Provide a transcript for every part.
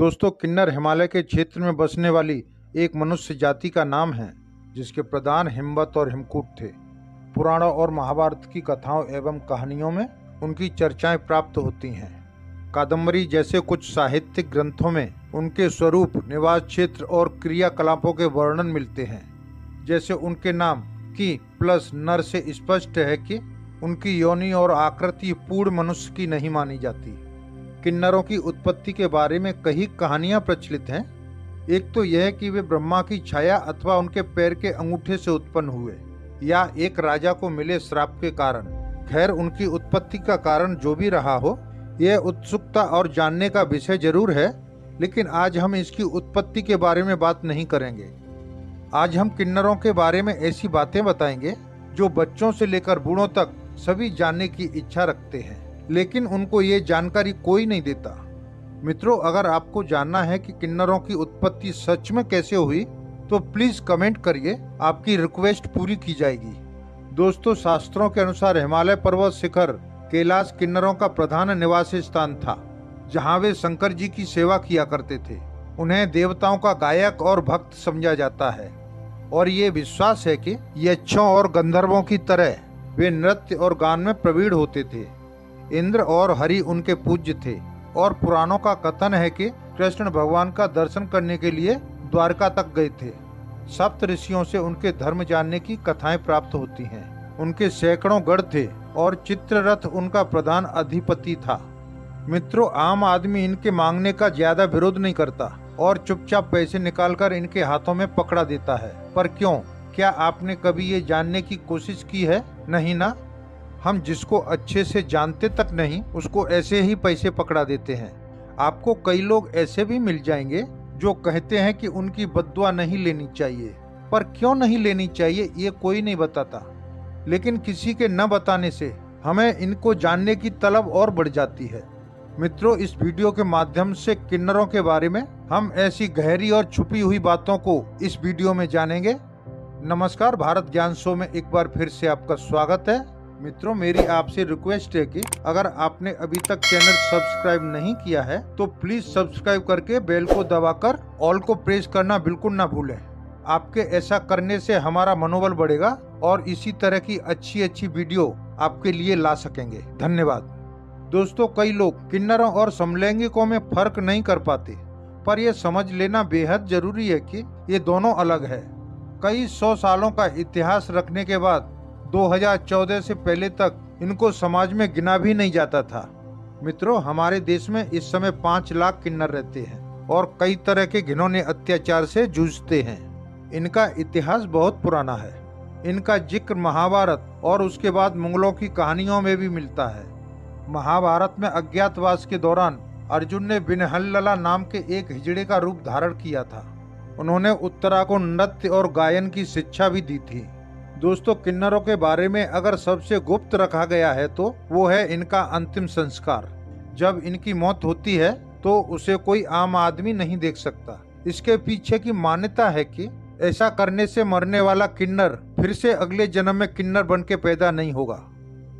दोस्तों, किन्नर हिमालय के क्षेत्र में बसने वाली एक मनुष्य जाति का नाम है जिसके प्रधान हिमवत और हिमकूट थे। पुराणों और महाभारत की कथाओं एवं कहानियों में उनकी चर्चाएं प्राप्त होती हैं। कादम्बरी जैसे कुछ साहित्यिक ग्रंथों में उनके स्वरूप, निवास क्षेत्र और क्रियाकलापों के वर्णन मिलते हैं। जैसे उनके नाम की प्लस नर से स्पष्ट है कि उनकी योनि और आकृति पूर्ण मनुष्य की नहीं मानी जाती। किन्नरों की उत्पत्ति के बारे में कई कहानियां प्रचलित हैं। एक तो यह कि वे ब्रह्मा की छाया अथवा उनके पैर के अंगूठे से उत्पन्न हुए, या एक राजा को मिले श्राप के कारण। खैर, उनकी उत्पत्ति का कारण जो भी रहा हो, यह उत्सुकता और जानने का विषय जरूर है, लेकिन आज हम इसकी उत्पत्ति के बारे में बात नहीं करेंगे। आज हम किन्नरों के बारे में ऐसी बातें बताएंगे जो बच्चों से लेकर बूढ़ों तक सभी जानने की इच्छा रखते हैं, लेकिन उनको ये जानकारी कोई नहीं देता। मित्रों, अगर आपको जानना है कि किन्नरों की उत्पत्ति सच में कैसे हुई तो प्लीज कमेंट करिए, आपकी रिक्वेस्ट पूरी की जाएगी। दोस्तों, शास्त्रों के अनुसार हिमालय पर्वत शिखर कैलाश किन्नरों का प्रधान निवास स्थान था, जहां वे शंकर जी की सेवा किया करते थे। उन्हें देवताओं का गायक और भक्त समझा जाता है और ये विश्वास है कि यक्षों और गंधर्वों की तरह वे नृत्य और गान में प्रवीण होते थे। इंद्र और हरि उनके पूज्य थे और पुराणों का कथन है कि कृष्ण भगवान का दर्शन करने के लिए द्वारका तक गए थे। सप्त ऋषियों से उनके धर्म जानने की कथाएं प्राप्त होती हैं। उनके सैकड़ों गढ़ थे और चित्ररथ उनका प्रधान अधिपति था। मित्रों, आम आदमी इनके मांगने का ज्यादा विरोध नहीं करता और चुपचाप पैसे निकालकर इनके हाथों में पकड़ा देता है। पर क्यों? क्या आपने कभी ये जानने की कोशिश की है? नहीं ना। हम जिसको अच्छे से जानते तक नहीं, उसको ऐसे ही पैसे पकड़ा देते हैं। आपको कई लोग ऐसे भी मिल जाएंगे जो कहते हैं कि उनकी बद्दुआ नहीं लेनी चाहिए, पर क्यों नहीं लेनी चाहिए ये कोई नहीं बताता। लेकिन किसी के न बताने से हमें इनको जानने की तलब और बढ़ जाती है। मित्रों, इस वीडियो के माध्यम से किन्नरों के बारे में हम ऐसी गहरी और छुपी हुई बातों को इस वीडियो में जानेंगे। नमस्कार, भारत ज्ञान शो में एक बार फिर से आपका स्वागत है। मित्रों, मेरी आपसे रिक्वेस्ट है कि अगर आपने अभी तक चैनल सब्सक्राइब नहीं किया है तो प्लीज सब्सक्राइब करके बेल को दबाकर ऑल को प्रेस करना बिल्कुल ना भूलें। आपके ऐसा करने से हमारा मनोबल बढ़ेगा और इसी तरह की अच्छी वीडियो आपके लिए ला सकेंगे। धन्यवाद। दोस्तों, कई लोग किन्नरों और समलैंगिकों में फर्क नहीं कर पाते, पर यह समझ लेना बेहद जरूरी है कि ये दोनों अलग है। कई 100 सालों का इतिहास रखने के बाद 2014 से पहले तक इनको समाज में गिना भी नहीं जाता था। मित्रों, हमारे देश में इस समय 5 लाख किन्नर रहते हैं और कई तरह के घिनौने अत्याचार से जूझते हैं। इनका इतिहास बहुत पुराना है। इनका जिक्र महाभारत और उसके बाद मुगलों की कहानियों में भी मिलता है। महाभारत में अज्ञातवास के दौरान अर्जुन ने बिनहल्लला नाम के एक हिजड़े का रूप धारण किया था। उन्होंने उत्तरा को नृत्य और गायन की शिक्षा भी दी थी। दोस्तों, किन्नरों के बारे में अगर सबसे गुप्त रखा गया है तो वो है इनका अंतिम संस्कार। जब इनकी मौत होती है तो उसे कोई आम आदमी नहीं देख सकता। इसके पीछे की मान्यता है कि ऐसा करने से मरने वाला किन्नर फिर से अगले जन्म में किन्नर बन के पैदा नहीं होगा।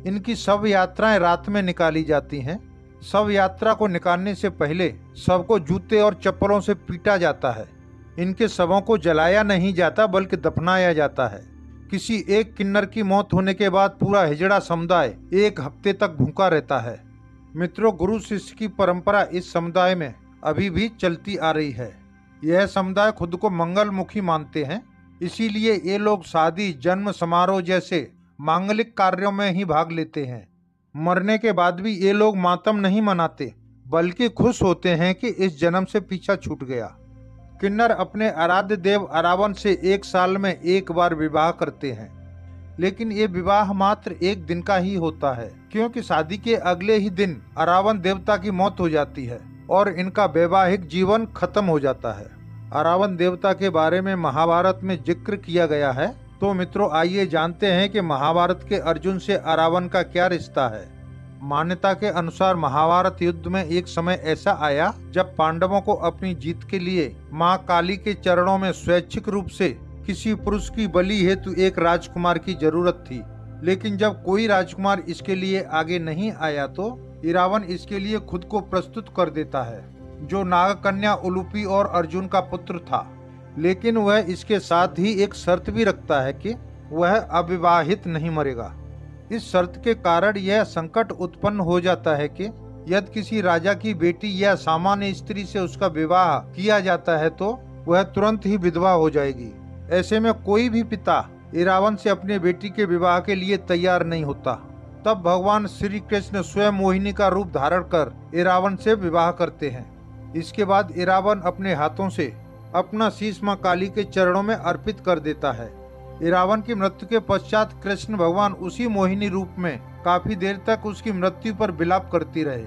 इनकी शव यात्राएं रात में निकाली जाती हैं। शव यात्रा को निकालने से पहले शव को जूते और चप्पलों से पीटा जाता है। इनके शवों को जलाया नहीं जाता बल्कि दफनाया जाता है। किसी एक किन्नर की मौत होने के बाद पूरा हिजड़ा समुदाय 1 हफ्ते तक भूखा रहता है। मित्रों, गुरु शिष्य की परंपरा इस समुदाय में अभी भी चलती आ रही है। यह समुदाय खुद को मंगलमुखी मानते हैं, इसीलिए ये लोग शादी, जन्म समारोह जैसे मांगलिक कार्यों में ही भाग लेते हैं। मरने के बाद भी ये लोग मातम नहीं मनाते, बल्कि खुश होते हैं कि इस जन्म से पीछा छूट गया। किन्नर अपने आराध्य देव अरावन से 1 साल में 1 बार विवाह करते हैं, लेकिन ये विवाह मात्र 1 दिन का ही होता है, क्योंकि शादी के अगले ही दिन अरावन देवता की मौत हो जाती है और इनका वैवाहिक जीवन खत्म हो जाता है। अरावन देवता के बारे में महाभारत में जिक्र किया गया है। तो मित्रों, आइए जानते हैं कि महाभारत के अर्जुन से अरावन का क्या रिश्ता है। मान्यता के अनुसार महाभारत युद्ध में एक समय ऐसा आया जब पांडवों को अपनी जीत के लिए मां काली के चरणों में स्वैच्छिक रूप से किसी पुरुष की बलि हेतु एक राजकुमार की जरूरत थी। लेकिन जब कोई राजकुमार इसके लिए आगे नहीं आया तो इरावन इसके लिए खुद को प्रस्तुत कर देता है। जो नागकन्या उलूपी और अर्जुन का पुत्र था। लेकिन वह इसके साथ ही एक शर्त भी रखता है कि वह अविवाहित नहीं मरेगा। इस शर्त के कारण यह संकट उत्पन्न हो जाता है कि यदि किसी राजा की बेटी या सामान्य स्त्री से उसका विवाह किया जाता है तो वह तुरंत ही विधवा हो जाएगी। ऐसे में कोई भी पिता इरावन से अपने बेटी के विवाह के लिए तैयार नहीं होता। तब भगवान श्री कृष्ण स्वयं मोहिनी का रूप धारण कर इरावन से विवाह करते हैं। इसके बाद इरावन अपने हाथों से अपना शीश मां काली के चरणों में अर्पित कर देता है। इरावन की मृत्यु के पश्चात कृष्ण भगवान उसी मोहिनी रूप में काफी देर तक उसकी मृत्यु पर विलाप करती रहे।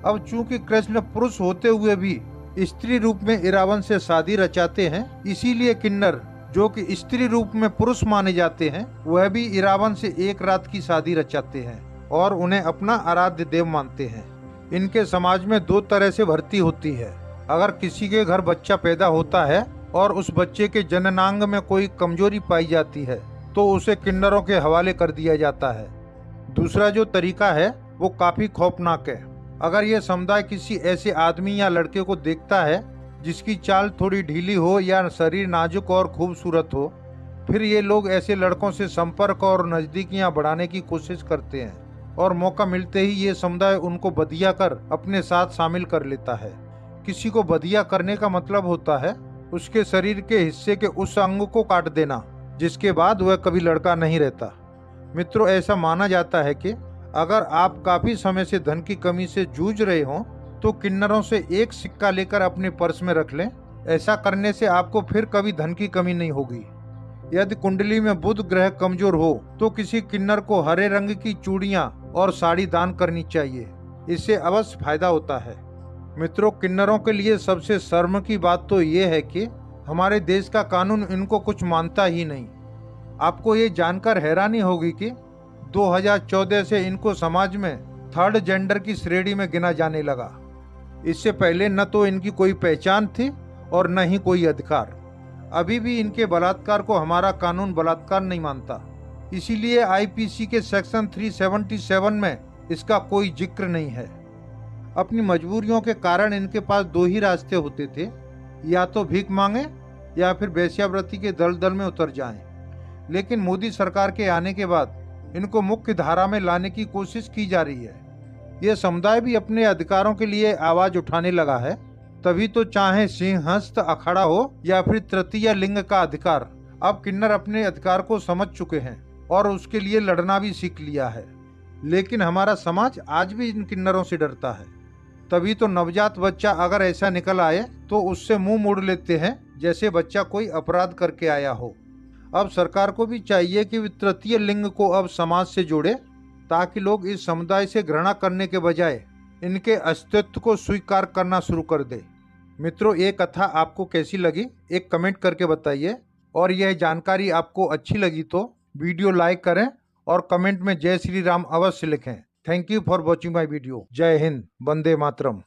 अब चूंकि कृष्ण पुरुष होते हुए भी स्त्री रूप में इरावन से शादी रचाते हैं, इसीलिए किन्नर जो कि स्त्री रूप में पुरुष माने जाते हैं, वह भी इरावन से एक रात की शादी रचाते हैं और उन्हें अपना आराध्य देव मानते हैं। इनके समाज में दो तरह से भर्ती होती है। अगर किसी के घर बच्चा पैदा होता है और उस बच्चे के जननांग में कोई कमजोरी पाई जाती है तो उसे किन्नरों के हवाले कर दिया जाता है। दूसरा जो तरीका है वो काफी खौफनाक है। अगर यह समुदाय किसी ऐसे आदमी या लड़के को देखता है जिसकी चाल थोड़ी ढीली हो या शरीर नाजुक और खूबसूरत हो, फिर ये लोग ऐसे लड़कों से संपर्क और नजदीकियां बढ़ाने की कोशिश करते हैं और मौका मिलते ही ये समुदाय उनको बदिया कर अपने साथ शामिल कर लेता है। किसी को बदिया करने का मतलब होता है उसके शरीर के हिस्से के उस अंग को काट देना जिसके बाद वह कभी लड़का नहीं रहता। मित्रों, ऐसा माना जाता है कि अगर आप काफी समय से धन की कमी से जूझ रहे हो तो किन्नरों से एक सिक्का लेकर अपने पर्स में रख लें। ऐसा करने से आपको फिर कभी धन की कमी नहीं होगी। यदि कुंडली में बुध ग्रह कमजोर हो तो किसी किन्नर को हरे रंग की चूड़ियां और साड़ी दान करनी चाहिए। इससे अवश्य फायदा होता है। मित्रों, किन्नरों के लिए सबसे शर्म की बात तो ये है कि हमारे देश का कानून इनको कुछ मानता ही नहीं। आपको ये जानकर हैरानी होगी कि 2014 से इनको समाज में थर्ड जेंडर की श्रेणी में गिना जाने लगा। इससे पहले न तो इनकी कोई पहचान थी और न ही कोई अधिकार। अभी भी इनके बलात्कार को हमारा कानून बलात्कार नहीं मानता। इसीलिए आईपीसी के सेक्शन 377 में इसका जिक्र जिक्र नहीं है। अपनी मजबूरियों के कारण इनके पास दो ही रास्ते होते थे, या तो भीख मांगे या फिर वेश्यावृत्ति के दलदल में उतर जाएं। लेकिन मोदी सरकार के आने के बाद इनको मुख्य धारा में लाने की कोशिश की जा रही है। यह समुदाय भी अपने अधिकारों के लिए आवाज उठाने लगा है। तभी तो चाहे सिंहस्थ अखाड़ा हो या फिर तृतीय लिंग का अधिकार, अब किन्नर अपने अधिकार को समझ चुके हैं और उसके लिए लड़ना भी सीख लिया है। लेकिन हमारा समाज आज भी इन किन्नरों से डरता है। तभी तो नवजात बच्चा अगर ऐसा निकल आए तो उससे मुंह मोड़ लेते हैं जैसे बच्चा कोई अपराध करके आया हो। अब सरकार को भी चाहिए कि वे तृतीय लिंग को अब समाज से जोड़े, ताकि लोग इस समुदाय से घृणा करने के बजाय इनके अस्तित्व को स्वीकार करना शुरू कर दे। मित्रों, ये कथा आपको कैसी लगी एक कमेंट करके बताइए, और यह जानकारी आपको अच्छी लगी तो वीडियो लाइक करें और कमेंट में जय श्री राम अवश्य लिखें। Thank you for watching my video. जय हिंद, वंदे मातरम।